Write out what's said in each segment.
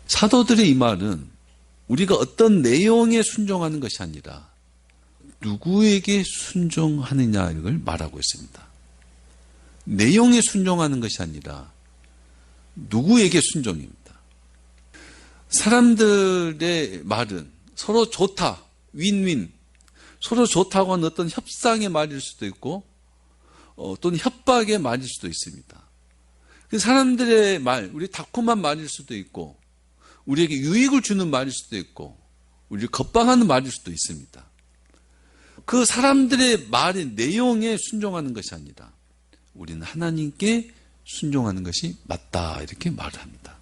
사도들의 이 말은 우리가 어떤 내용에 순종하는 것이 아니라 누구에게 순종하느냐를 말하고 있습니다. 내용에 순종하는 것이 아니라 누구에게 순종입니다. 사람들의 말은 서로 좋다, 윈윈, 서로 좋다고 하는 어떤 협상의 말일 수도 있고 또는 협박의 말일 수도 있습니다. 그 사람들의 말, 우리 달콤한 말일 수도 있고 우리에게 유익을 주는 말일 수도 있고 우리를 겁방하는 말일 수도 있습니다. 그 사람들의 말의 내용에 순종하는 것이 아니라 우리는 하나님께 순종하는 것이 맞다 이렇게 말을 합니다.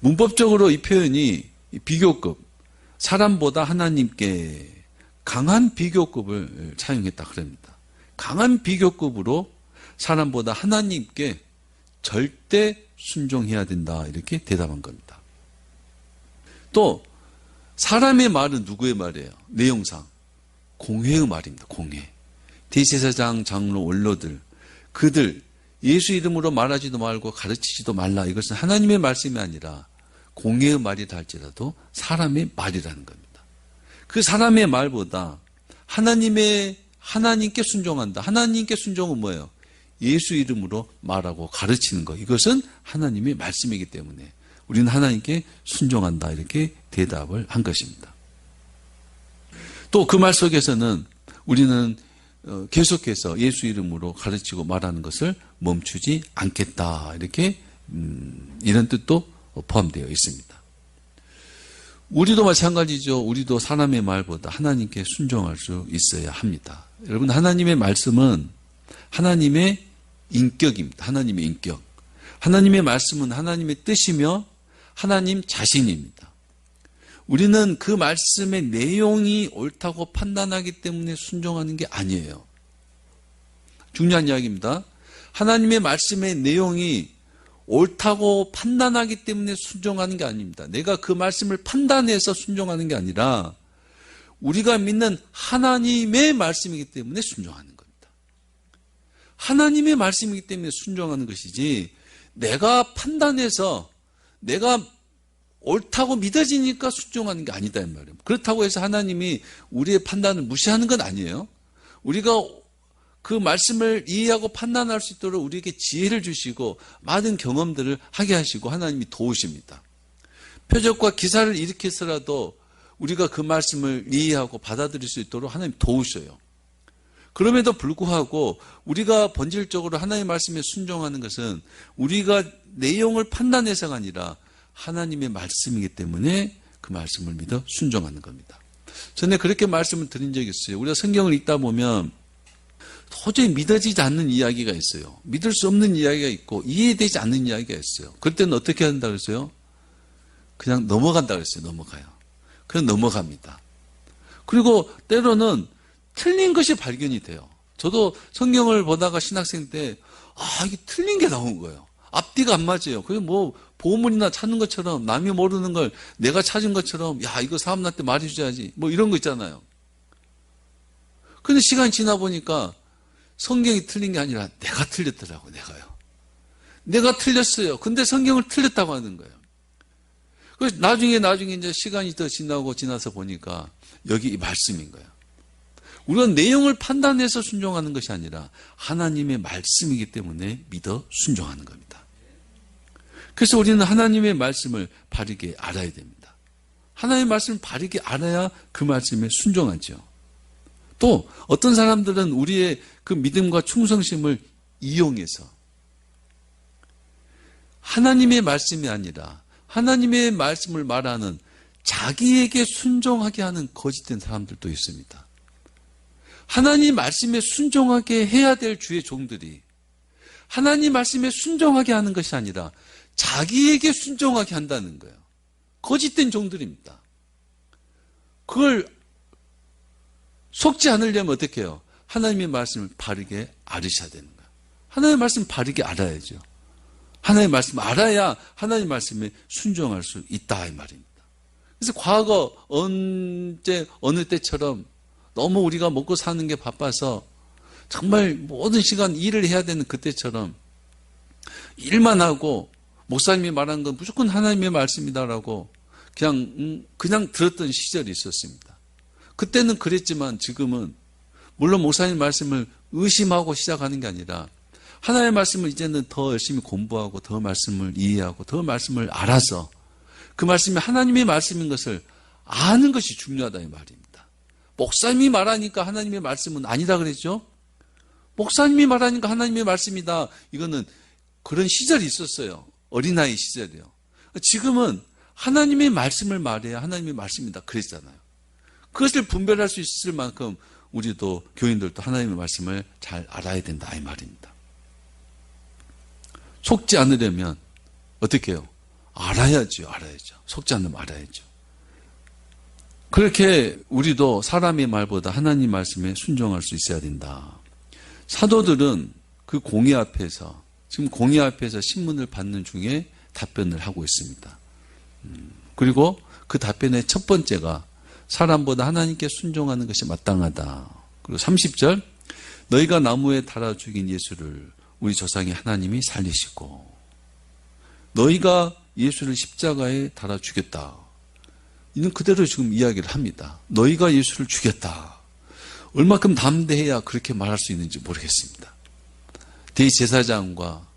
문법적으로 이 표현이 비교급, 사람보다 하나님께 강한 비교급을 사용했다 그럽니다. 강한 비교급으로 사람보다 하나님께 절대 순종해야 된다 이렇게 대답한 겁니다. 또 사람의 말은 누구의 말이에요? 내용상 공회의 말입니다. 공회. 대제사장, 장로, 원로들, 그들 예수 이름으로 말하지도 말고 가르치지도 말라. 이것은 하나님의 말씀이 아니라 공회의 말이라 할지라도 사람의 말이라는 겁니다. 그 사람의 말보다 하나님께 순종한다. 하나님께 순종은 뭐예요? 예수 이름으로 말하고 가르치는 것. 이것은 하나님의 말씀이기 때문에 우리는 하나님께 순종한다. 이렇게 대답을 한 것입니다. 또 그 말 속에서는 우리는 계속해서 예수 이름으로 가르치고 말하는 것을 멈추지 않겠다. 이렇게 이런 뜻도 포함되어 있습니다. 우리도 마찬가지죠. 우리도 사람의 말보다 하나님께 순종할 수 있어야 합니다. 여러분, 하나님의 말씀은 하나님의 인격입니다. 하나님의 인격. 하나님의 말씀은 하나님의 뜻이며 하나님 자신입니다. 우리는 그 말씀의 내용이 옳다고 판단하기 때문에 순종하는 게 아니에요. 중요한 이야기입니다. 하나님의 말씀의 내용이 옳다고 판단하기 때문에 순종하는 게 아닙니다. 내가 그 말씀을 판단해서 순종하는 게 아니라 우리가 믿는 하나님의 말씀이기 때문에 순종하는 겁니다. 하나님의 말씀이기 때문에 순종하는 것이지 내가 판단해서 내가 옳다고 믿어지니까 순종하는 게 아니다 이 말이에요. 그렇다고 해서 하나님이 우리의 판단을 무시하는 건 아니에요. 우리가 그 말씀을 이해하고 판단할 수 있도록 우리에게 지혜를 주시고 많은 경험들을 하게 하시고 하나님이 도우십니다. 표적과 기사를 일으켜서라도 우리가 그 말씀을 이해하고 받아들일 수 있도록 하나님 도우셔요. 그럼에도 불구하고 우리가 본질적으로 하나님의 말씀에 순종하는 것은 우리가 내용을 판단해서가 아니라 하나님의 말씀이기 때문에 그 말씀을 믿어 순종하는 겁니다. 전에 그렇게 말씀을 드린 적이 있어요. 우리가 성경을 읽다 보면 도저히 믿어지지 않는 이야기가 있어요. 믿을 수 없는 이야기가 있고 이해되지 않는 이야기가 있어요. 그럴 때는 어떻게 한다고 그랬어요? 그냥 넘어간다고 그랬어요. 넘어가요. 그냥 넘어갑니다. 그리고 때로는 틀린 것이 발견이 돼요. 저도 성경을 보다가 신학생 때 이게 틀린 게 나온 거예요. 앞뒤가 안 맞아요. 그게 뭐 보물이나 찾는 것처럼 남이 모르는 걸 내가 찾은 것처럼 이거 사람한테 말해줘야지 뭐 이런 거 있잖아요. 근데 시간이 지나 보니까 성경이 틀린 게 아니라 내가 틀렸더라고. 내가 틀렸어요. 근데 성경을 틀렸다고 하는 거예요. 그래서 나중에 이제 시간이 더 지나서 보니까 여기 이 말씀인 거예요. 우리가 내용을 판단해서 순종하는 것이 아니라 하나님의 말씀이기 때문에 믿어 순종하는 겁니다. 그래서 우리는 하나님의 말씀을 바르게 알아야 됩니다. 하나님의 말씀을 바르게 알아야 그 말씀에 순종하죠. 또 어떤 사람들은 우리의 그 믿음과 충성심을 이용해서 하나님의 말씀이 아니라 하나님의 말씀을 말하는 자기에게 순종하게 하는 거짓된 사람들도 있습니다. 하나님 말씀에 순종하게 해야 될 주의 종들이 하나님 말씀에 순종하게 하는 것이 아니라 자기에게 순종하게 한다는 거예요. 거짓된 종들입니다. 그걸 속지 않으려면 어떻게 해요? 하나님의 말씀을 바르게 알으셔야 되는 거예요. 하나님의 말씀을 바르게 알아야죠. 하나님의 말씀을 알아야 하나님의 말씀에 순종할 수 있다 이 말입니다. 그래서 과거 어느 때처럼 너무 우리가 먹고 사는 게 바빠서 정말 모든 시간 일을 해야 되는 그때처럼 일만 하고 목사님이 말한 건 무조건 하나님의 말씀이다라고 그냥 들었던 시절이 있었습니다. 그때는 그랬지만 지금은 물론 목사님 말씀을 의심하고 시작하는 게 아니라 하나님의 말씀을 이제는 더 열심히 공부하고 더 말씀을 이해하고 더 말씀을 알아서 그 말씀이 하나님의 말씀인 것을 아는 것이 중요하다 이 말입니다. 목사님이 말하니까 하나님의 말씀은 아니다 그랬죠? 목사님이 말하니까 하나님의 말씀이다. 이거는 그런 시절이 있었어요. 어린아이 시절이요. 지금은 하나님의 말씀을 말해야 하나님의 말씀이다 그랬잖아요. 그것을 분별할 수 있을 만큼 우리도 교인들도 하나님의 말씀을 잘 알아야 된다 이 말입니다. 속지 않으려면 어떻게 해요? 알아야죠. 속지 않으면 알아야죠. 그렇게 우리도 사람의 말보다 하나님 말씀에 순종할 수 있어야 된다. 사도들은 그 공의 앞에서 지금 공의 앞에서 신문을 받는 중에 답변을 하고 있습니다. 그리고 그 답변의 첫 번째가 사람보다 하나님께 순종하는 것이 마땅하다. 그리고 30절 너희가 나무에 달아 죽인 예수를 우리 조상의 하나님이 살리시고 너희가 예수를 십자가에 달아 죽였다. 이는 그대로 지금 이야기를 합니다. 너희가 예수를 죽였다. 얼마큼 담대해야 그렇게 말할 수 있는지 모르겠습니다. 대제사장과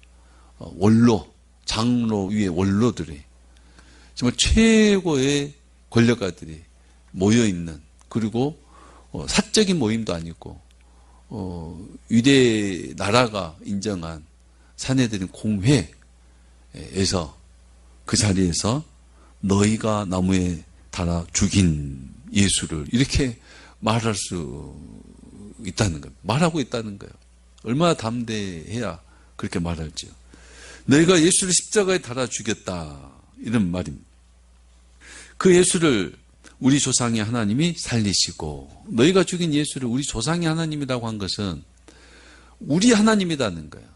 원로, 장로 위의 원로들이 정말 최고의 권력가들이 모여있는 그리고 사적인 모임도 아니고 위대 나라가 인정한 사내들인 공회에서 그 자리에서 너희가 나무에 달아 죽인 예수를 이렇게 말할 수 있다는 거예요. 말하고 있다는 거예요. 얼마나 담대해야 그렇게 말할지요. 너희가 예수를 십자가에 달아 죽였다. 이런 말입니다. 그 예수를 우리 조상의 하나님이 살리시고 너희가 죽인 예수를 우리 조상의 하나님이라고 한 것은 우리 하나님이라는 거예요.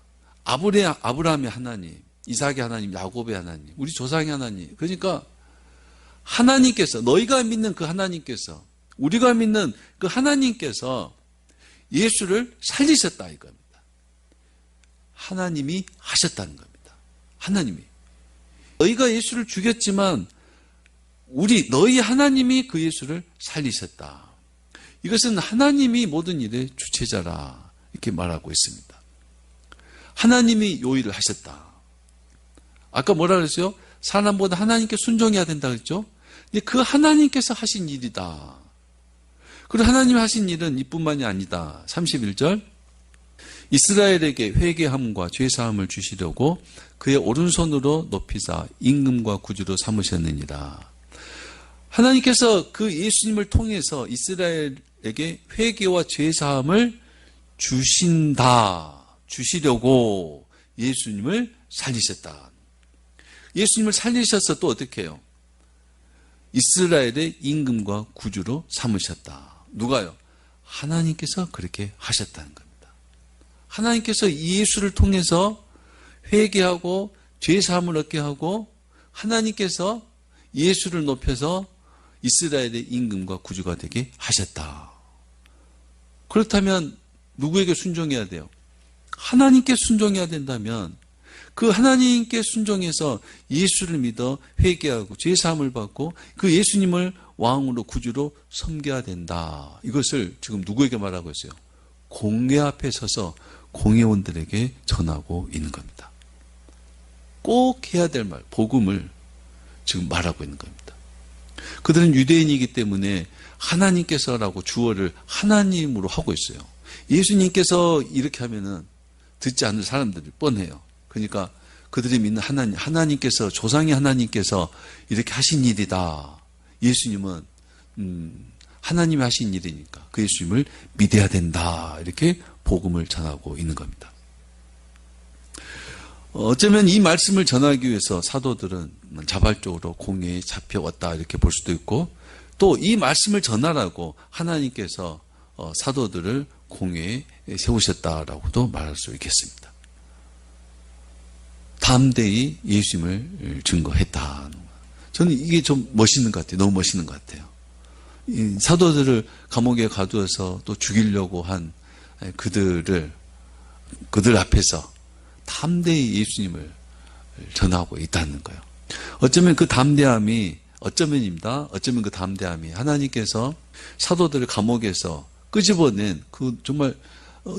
아브라함의 하나님, 이삭의 하나님, 야곱의 하나님, 우리 조상의 하나님. 그러니까 하나님께서 너희가 믿는 그 하나님께서 우리가 믿는 그 하나님께서 예수를 살리셨다 이겁니다. 하나님이 하셨다는 겁니다. 하나님이. 너희가 예수를 죽였지만 너희 하나님이 그 예수를 살리셨다. 이것은 하나님이 모든 일의 주체자라 이렇게 말하고 있습니다. 하나님이 요 일을 하셨다. 아까 뭐라 그랬어요? 사람보다 하나님께 순종해야 된다 그랬죠? 근데 그 하나님께서 하신 일이다. 그리고 하나님이 하신 일은 이뿐만이 아니다. 31절 이스라엘에게 회개함과 죄사함을 주시려고 그의 오른손으로 높이사 임금과 구주로 삼으셨느니라. 하나님께서 그 예수님을 통해서 이스라엘에게 회개와 죄사함을 주시려고 예수님을 살리셨다. 예수님을 살리셔서 또 어떻게 해요? 이스라엘의 임금과 구주로 삼으셨다. 누가요? 하나님께서 그렇게 하셨다는 겁니다. 하나님께서 이 예수를 통해서 회개하고 죄사함을 얻게 하고 하나님께서 예수를 높여서 이스라엘의 임금과 구주가 되게 하셨다. 그렇다면 누구에게 순종해야 돼요? 하나님께 순종해야 된다면 그 하나님께 순종해서 예수를 믿어 회개하고 죄사함을 받고 그 예수님을 왕으로 구주로 섬겨야 된다. 이것을 지금 누구에게 말하고 있어요? 공회 앞에 서서 공회원들에게 전하고 있는 겁니다. 꼭 해야 될 말, 복음을 지금 말하고 있는 겁니다. 그들은 유대인이기 때문에 하나님께서라고 주어를 하나님으로 하고 있어요. 예수님께서 이렇게 하면은 듣지 않을 사람들이 뻔해요. 그러니까 그들이 믿는 하나님께서 조상의 하나님께서 이렇게 하신 일이다. 예수님은 하나님이 하신 일이니까 그 예수님을 믿어야 된다. 이렇게 복음을 전하고 있는 겁니다. 어쩌면 이 말씀을 전하기 위해서 사도들은 자발적으로 공회에 잡혀왔다 이렇게 볼 수도 있고 또 이 말씀을 전하라고 하나님께서 사도들을 공회에 세우셨다라고도 말할 수 있겠습니다. 담대히 예수님을 증거했다. 저는 이게 좀 멋있는 것 같아요. 너무 멋있는 것 같아요. 이 사도들을 감옥에 가두어서 또 죽이려고 한 그들 앞에서 담대히 예수님을 전하고 있다는 거예요. 어쩌면 그 담대함이 어쩌면 그 담대함이 하나님께서 사도들을 감옥에서 끄집어낸 그 정말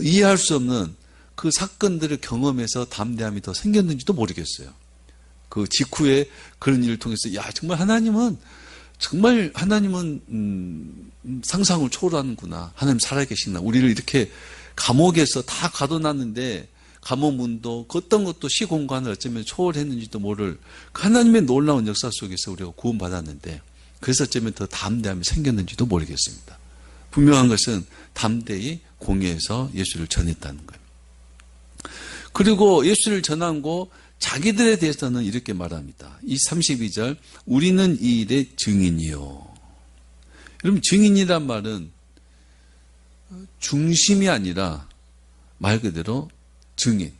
이해할 수 없는 그 사건들을 경험해서 담대함이 더 생겼는지도 모르겠어요. 그 직후에 그런 일을 통해서 야 정말 하나님은 상상을 초월하는구나. 하나님 살아계시나. 우리를 이렇게 감옥에서 다 가둬놨는데 감옥 문도 그 어떤 것도 시공간을 어쩌면 초월했는지도 모를 하나님의 놀라운 역사 속에서 우리가 구원받았는데 그래서 어쩌면 더 담대함이 생겼는지도 모르겠습니다. 분명한 것은 담대히 공회에서 예수를 전했다는 거예요. 그리고 예수를 전하고 자기들에 대해서는 이렇게 말합니다. 이 32절 우리는 이 일의 증인이요. 여러분 증인이란 말은 중심이 아니라 말 그대로 증인,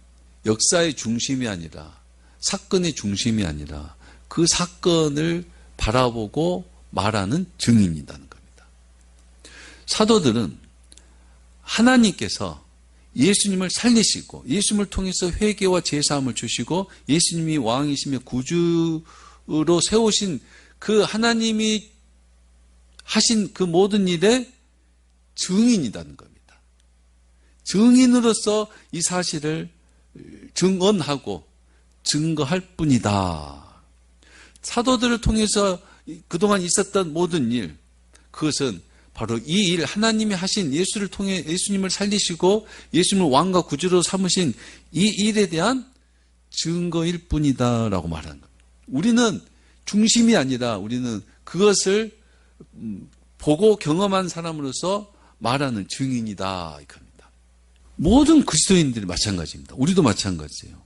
역사의 중심이 아니라 사건의 중심이 아니라 그 사건을 바라보고 말하는 증인이라는 겁니다. 사도들은 하나님께서 예수님을 살리시고 예수님을 통해서 회개와 제사함을 주시고 예수님이 왕이시며 구주로 세우신 그 하나님이 하신 그 모든 일의 증인이라는 겁니다. 증인으로서 이 사실을 증언하고 증거할 뿐이다. 사도들을 통해서 그동안 있었던 모든 일, 그것은 바로 이 일, 하나님이 하신 예수를 통해 예수님을 살리시고 예수님을 왕과 구주로 삼으신 이 일에 대한 증거일 뿐이다라고 말하는 겁니다. 우리는 중심이 아니라 우리는 그것을 보고 경험한 사람으로서 말하는 증인이다 이겁니다. 모든 그리스도인들이 마찬가지입니다. 우리도 마찬가지예요.